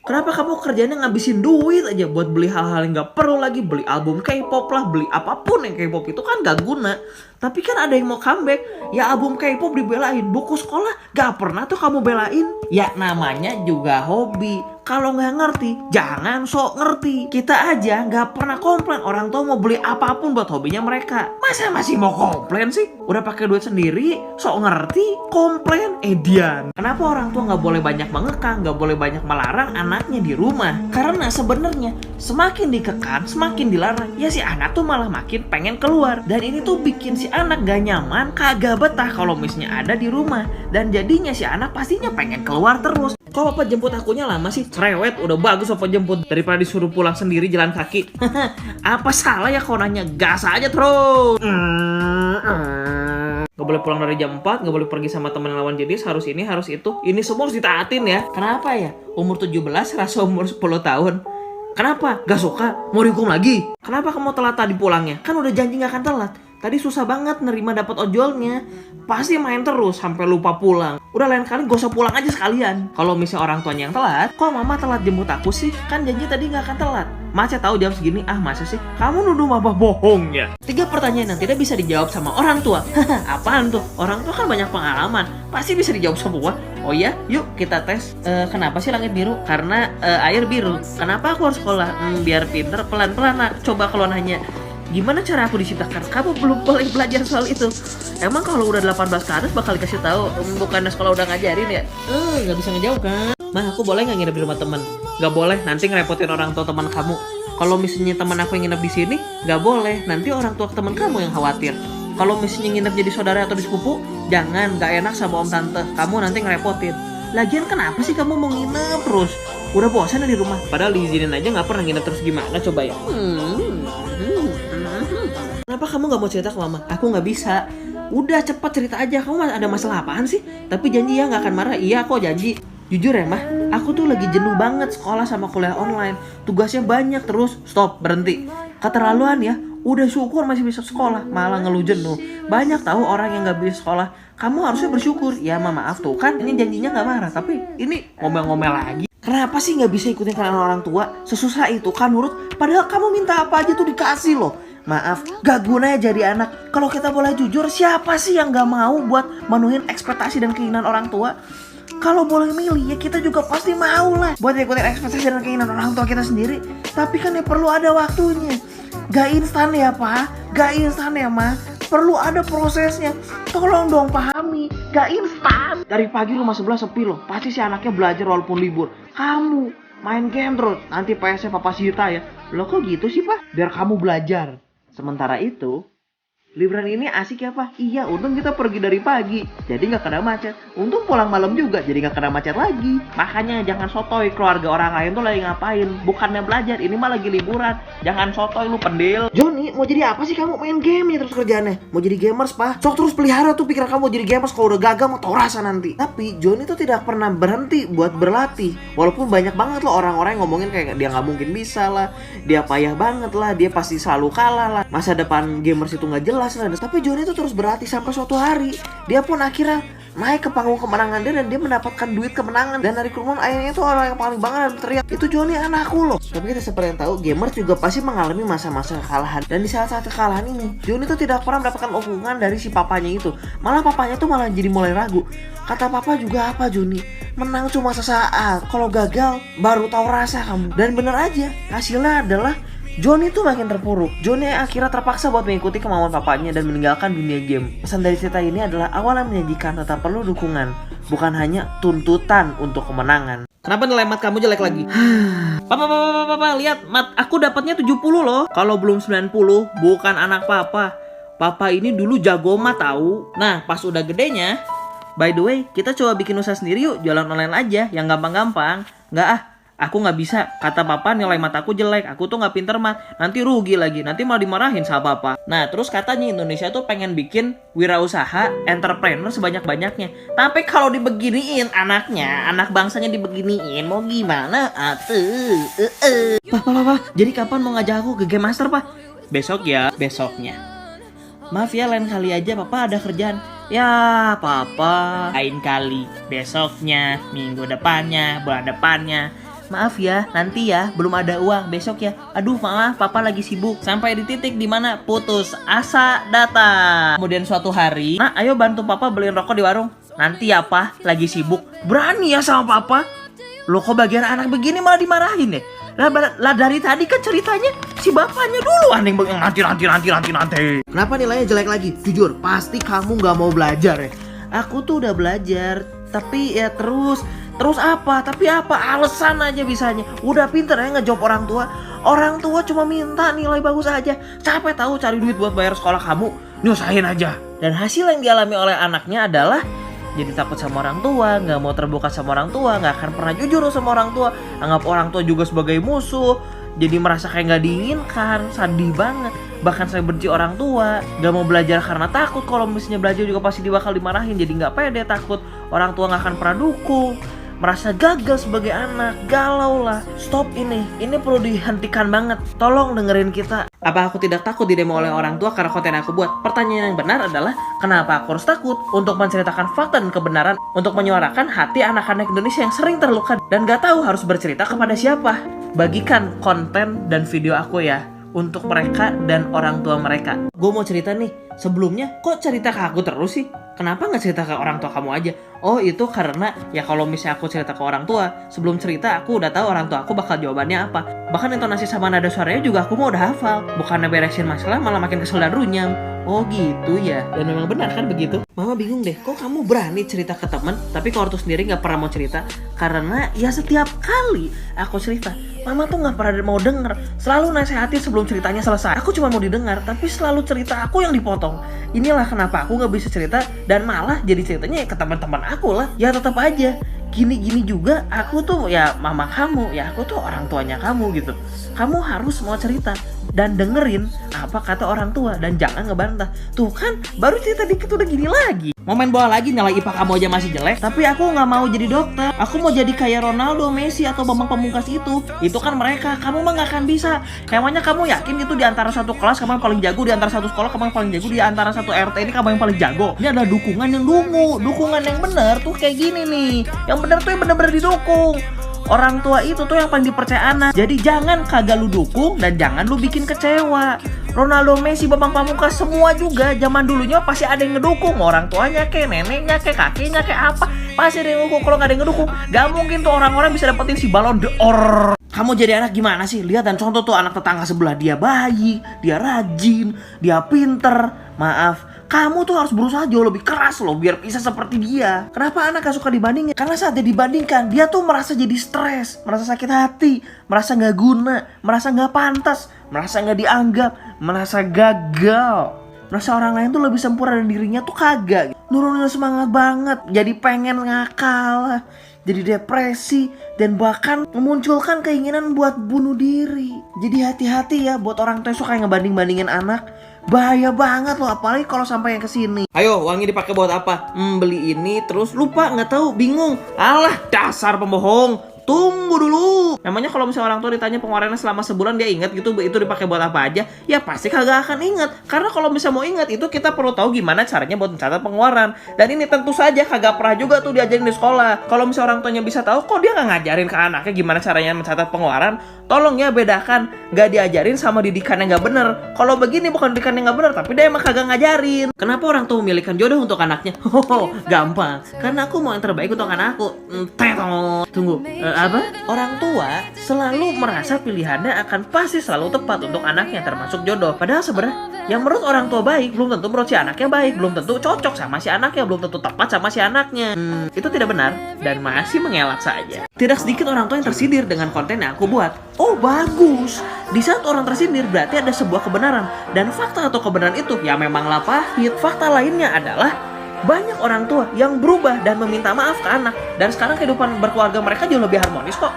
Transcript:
Kenapa kamu kerjanya ngabisin duit aja buat beli hal-hal yang gak perlu lagi, beli album K-pop lah, beli apapun yang K-pop itu kan gak guna. Tapi kan ada yang mau comeback, ya album K-pop dibelain, buku sekolah gak pernah tuh kamu belain. Ya namanya juga hobi. Kalau nggak ngerti, jangan sok ngerti. Kita aja nggak pernah komplain orang tua mau beli apapun buat hobinya mereka. Masa masih mau komplain sih? Udah pakai duit sendiri, sok ngerti, komplain, edian. Kenapa orang tua nggak boleh banyak mengekang, nggak boleh banyak melarang anaknya di rumah? Karena sebenarnya semakin dikekang, semakin dilarang, ya si anak tuh malah makin pengen keluar. Dan ini tuh bikin si anak gak nyaman, kagak betah kalau misalnya ada di rumah. Dan jadinya si anak pastinya pengen keluar terus. Kok papa jemput akunya lama sih? Cerewet, udah bagus papa jemput daripada disuruh pulang sendiri jalan kaki. Apa salah ya kau nanya? Gas aja terus. Gak boleh pulang dari jam 4, gak boleh pergi sama temen lawan jenis, harus ini, harus itu. Ini semua harus ditaatin ya. Kenapa ya? Umur 17 rasa umur 10 tahun. Kenapa? Gak suka? Mau dihukum lagi? Kenapa kamu telat tadi pulangnya? Kan udah janji gak akan telat. Tadi susah banget nerima dapat ojolnya. Pasti main terus sampai lupa pulang. Udah lain kali gak usah pulang aja sekalian. Kalau misalnya orang tuanya yang telat, kok mama telat jemput aku sih? Kan janji tadi gak akan telat. Masa tahu jam segini? Ah masa sih? Kamu nuduh mama bohong ya? 3 pertanyaan yang tidak bisa dijawab sama orang tua. Apaan tuh? Orang tua kan banyak pengalaman. Pasti bisa dijawab semua. Oh iya? Yuk kita tes. Kenapa sih langit biru? Karena air biru. Kenapa aku harus sekolah? Biar pinter. Pelan-pelan nak. Coba kalau nanya, gimana cara aku diciptakan? Kamu belum boleh belajar soal itu. Emang kalau udah 18 ke atas bakal dikasih tahu? Bukannya sekolah udah ngajarin ya? Gak bisa ngejawab kan? Mah aku boleh nggak nginep di rumah teman? Gak boleh, nanti ngerepotin orang tua teman kamu. Kalau misalnya teman aku yang nginep di sini, gak boleh, nanti orang tua teman kamu yang khawatir. Kalau misalnya nginep jadi saudara atau di sepupu, jangan, gak enak sama om tante. Kamu nanti ngerepotin. Lagian kenapa sih kamu mau nginep terus? Udah bosan di rumah. Padahal diizinin aja nggak pernah nginep terus, gimana coba ya? Kenapa kamu nggak mau cerita ke mama? Aku nggak bisa. Udah cepat cerita aja. Kamu ada masalah apaan sih? Tapi janji ya nggak akan marah. Iya kok janji. Jujur ya mah, aku tuh lagi jenuh banget sekolah sama kuliah online. Tugasnya banyak terus. Stop, berhenti. Keterlaluan ya. Udah syukur masih bisa sekolah, malah ngeluh jenuh. Banyak tahu orang yang nggak bisa sekolah. Kamu harusnya bersyukur. Ya maaf tuh kan, ini janjinya nggak marah. Tapi ini ngomel-ngomel lagi. Kenapa sih nggak bisa ikutin keinginan orang tua? Sesusah itu kan nurut. Padahal kamu minta apa aja tuh dikasih loh. Maaf, gak guna ya jadi anak. Kalau kita boleh jujur, siapa sih yang gak mau buat menuhin ekspektasi dan keinginan orang tua? Kalau boleh milih ya kita juga pasti mau lah buat ikutin ekspektasi dan keinginan orang tua kita sendiri. Tapi kan ya perlu ada waktunya. Gak instan ya pak, gak instan ya ma. Perlu ada prosesnya. Tolong dong pahami, gak instan. Dari pagi rumah sebelah sepi loh. Pasti si anaknya belajar walaupun libur. Kamu main game terus, nanti PS-nya papa sita ya. Loh kok gitu sih pak? Biar kamu belajar. Sementara itu, liburan ini asik ya pak? Iya, untung kita pergi dari pagi, jadi nggak kena macet. Untung pulang malam juga, jadi nggak kena macet lagi. Makanya jangan sotoy, keluarga orang lain tuh lagi ngapain? Bukannya belajar, ini mah lagi liburan. Jangan sotoy lu pendil. Joni, mau jadi apa sih kamu main game ya terus kerjaannya? Mau jadi gamers pak? Sok terus pelihara tuh pikiran kamu mau jadi gamers. Kalau udah gagal mau tau rasa nanti. Tapi Joni tuh tidak pernah berhenti buat berlatih. Walaupun banyak banget loh orang-orang yang ngomongin kayak dia nggak mungkin bisa lah, dia payah banget lah, dia pasti selalu kalah lah, masa depan gamers itu nggak jelas lah. Tapi Joni tuh terus berlatih sampai suatu hari dia pun akhirnya naik ke panggung kemenangan dia dan dia mendapatkan duit kemenangan. Dan dari kerumunan akhirnya itu orang yang paling banget dan teriak, itu Joni anakku loh. Tapi kita seperti yang tahu, gamers juga pasti mengalami masa-masa kekalahan. Dan di saat-saat kekalahan ini, Joni tuh tidak pernah mendapatkan dukungan dari si papanya itu. Malah papanya tuh malah jadi mulai ragu. Kata papa juga apa Joni? Menang cuma sesaat, kalau gagal baru tahu rasa kamu. Dan bener aja, hasilnya adalah Joni tuh makin terpuruk. Joni akhirnya terpaksa buat mengikuti kemauan papanya dan meninggalkan dunia game. Pesan dari cerita ini adalah awal yang menyajikan tetap perlu dukungan, bukan hanya tuntutan untuk kemenangan. Kenapa nilai mat kamu jelek lagi? Papa, lihat mat aku dapatnya 70 loh. Kalau belum 90, bukan anak papa. Papa ini dulu jago mat tahu. Nah, pas udah gedenya, by the way, kita coba bikin usaha sendiri yuk, jualan online aja, yang gampang-gampang. Nggak ah, aku nggak bisa, kata papa nilai mataku jelek, aku tuh nggak pinter mat, nanti rugi lagi, nanti malah dimarahin sama papa. Nah terus katanya Indonesia tuh pengen bikin wirausaha, entrepreneur sebanyak-banyaknya. Tapi kalau dibeginiin anaknya, anak bangsanya dibeginiin, mau gimana atuh? Papa, jadi kapan mau ngajak aku ke Game Master pak? Besok ya, besoknya. Maaf ya lain kali aja papa ada kerjaan. Ya papa, lain kali, besoknya, minggu depannya, bulan depannya. maaf ya, nanti ya, belum ada uang, besok ya. Aduh maaf, papa lagi sibuk. Sampai di titik dimana putus asa datang. Kemudian suatu hari, nah ayo bantu papa beliin rokok di warung. Nanti ya pa, lagi sibuk. Berani ya sama papa? Lo kok bagian anak begini malah dimarahin ya? Lah dari tadi kan ceritanya si bapaknya duluan yang nanti. Kenapa nilainya jelek lagi? Jujur, pasti kamu gak mau belajar ya. Aku tuh udah belajar, tapi ya terus apa? Tapi apa? Alasan aja bisanya. Udah pinter ya ngejawab orang tua. Orang tua cuma minta nilai bagus aja. Capek tahu cari duit buat bayar sekolah kamu. Nyusahin aja. Dan hasil yang dialami oleh anaknya adalah jadi takut sama orang tua, gak mau terbuka sama orang tua, gak akan pernah jujur sama orang tua, anggap orang tua juga sebagai musuh, jadi merasa kayak gak diinginkan, sedih banget. Bahkan saya benci orang tua, gak mau belajar karena takut kalau misalnya belajar juga pasti bakal dimarahin, jadi gak pede, takut orang tua gak akan pernah dukung, merasa gagal sebagai anak, galau lah. Stop ini perlu dihentikan banget. Tolong dengerin kita. Apa aku tidak takut didemo oleh orang tua karena konten yang aku buat? Pertanyaan yang benar adalah, kenapa aku harus takut? Untuk menceritakan fakta dan kebenaran, untuk menyuarakan hati anak-anak Indonesia yang sering terluka dan gak tahu harus bercerita kepada siapa. Bagikan konten dan video aku ya, untuk mereka dan orang tua mereka. Gue mau cerita nih, sebelumnya kok cerita ke aku terus sih? Kenapa gak cerita ke orang tua kamu aja? Oh itu karena ya kalau misalnya aku cerita ke orang tua, sebelum cerita aku udah tahu orang tua aku bakal jawabannya apa. Bahkan intonasi sama nada suaranya juga aku mau udah hafal. Bukannya beresin masalah malah makin kesel dan runyam. Oh gitu ya. Dan memang benar kan begitu? Mama bingung deh, kok kamu berani cerita ke teman tapi ke ortu sendiri gak pernah mau cerita? Karena ya setiap kali aku cerita, Mama tuh gak pernah mau denger. Selalu nasehatin sebelum ceritanya selesai. Aku cuma mau didengar, tapi selalu cerita aku yang dipotong. Inilah kenapa aku gak bisa cerita dan malah jadi ceritanya ke teman-teman aku lah. Ya tetap aja gini juga aku tuh ya mama kamu, ya aku tuh orang tuanya kamu gitu. Kamu harus mau cerita dan dengerin apa kata orang tua dan jangan ngebantah. Tuh kan baru cerita dikit udah gini lagi. Mau main bola lagi, nilai IPA kamu aja masih jelek. Tapi aku gak mau jadi dokter. Aku mau jadi kayak Ronaldo, Messi atau Bambang Pamungkas itu. Itu kan mereka, kamu mah gak akan bisa. Kayaknya kamu yakin itu di antara satu kelas kamu yang paling jago, di antara satu sekolah kamu yang paling jago, di antara satu RT ini kamu yang paling jago. Ini adalah dukungan yang dungu. Dukungan yang benar tuh kayak gini nih. Yang benar tuh yang benar-benar didukung. Orang tua itu tuh yang paling dipercaya anak. Jadi jangan kagak lu dukung dan jangan lu bikin kecewa. Ronaldo, Messi, Bambang Pamungkas semua juga zaman dulunya pasti ada yang ngedukung. Orang tuanya kayak neneknya kayak kakeknya kayak apa, pasti ada yang ngedukung. Kalau nggak ada yang ngedukung, gak mungkin tuh orang-orang bisa dapetin si Ballon d'Or. Kamu jadi anak gimana sih? Lihat dan contoh tuh anak tetangga sebelah, dia baik, dia rajin, dia pinter. Maaf, kamu tuh harus berusaha jauh lebih keras loh biar bisa seperti dia. Kenapa anak gak suka dibandingin? Karena saat dia dibandingkan, dia tuh merasa jadi stres, merasa sakit hati, merasa gak guna, merasa gak pantas, merasa gak dianggap, merasa gagal, merasa orang lain tuh lebih sempurna dan dirinya tuh kagak. Nurunin semangat banget, jadi pengen ngakal, jadi depresi, dan bahkan memunculkan keinginan buat bunuh diri. Jadi hati-hati ya buat orang tua suka ngebanding-bandingin anak. Bahaya banget loh, apalagi kalau sampai yang kesini. Ayo, uangnya dipakai buat apa? Beli ini, terus lupa, nggak tahu, bingung. Alah, dasar pembohong. Tunggu dulu. Namanya kalau misalnya orang tua ditanya pengeluarannya selama sebulan dia ingat gitu, itu dipakai buat apa aja, ya pasti kagak akan ingat. Karena kalau misalnya mau ingat itu kita perlu tahu gimana caranya buat mencatat pengeluaran. Dan ini tentu saja kagak pernah juga tuh diajarin di sekolah. Kalau misalnya orang tuanya bisa tahu, kok dia nggak ngajarin ke anaknya gimana caranya mencatat pengeluaran? Tolong ya bedakan, nggak diajarin sama didikan yang nggak bener. Kalau begini bukan didikan yang nggak bener, tapi dia emang kagak ngajarin. Kenapa orang tua memilihkan jodoh untuk anaknya? Gampang. Karena aku mau yang terbaik untuk anakku. Tunggu. Apa? Orang tua selalu merasa pilihannya akan pasti selalu tepat untuk anaknya, termasuk jodoh. Padahal sebenarnya yang menurut orang tua baik belum tentu menurut si anaknya baik, belum tentu cocok sama si anaknya, belum tentu tepat sama si anaknya. Itu tidak benar dan masih mengelak saja. Tidak sedikit orang tua yang tersindir dengan konten yang aku buat. Oh bagus. Di saat orang tersindir berarti ada sebuah kebenaran. Dan fakta atau kebenaran itu ya memanglah pahit. Fakta lainnya adalah banyak orang tua yang berubah dan meminta maaf ke anak. Dan sekarang kehidupan berkeluarga mereka jauh lebih harmonis kok.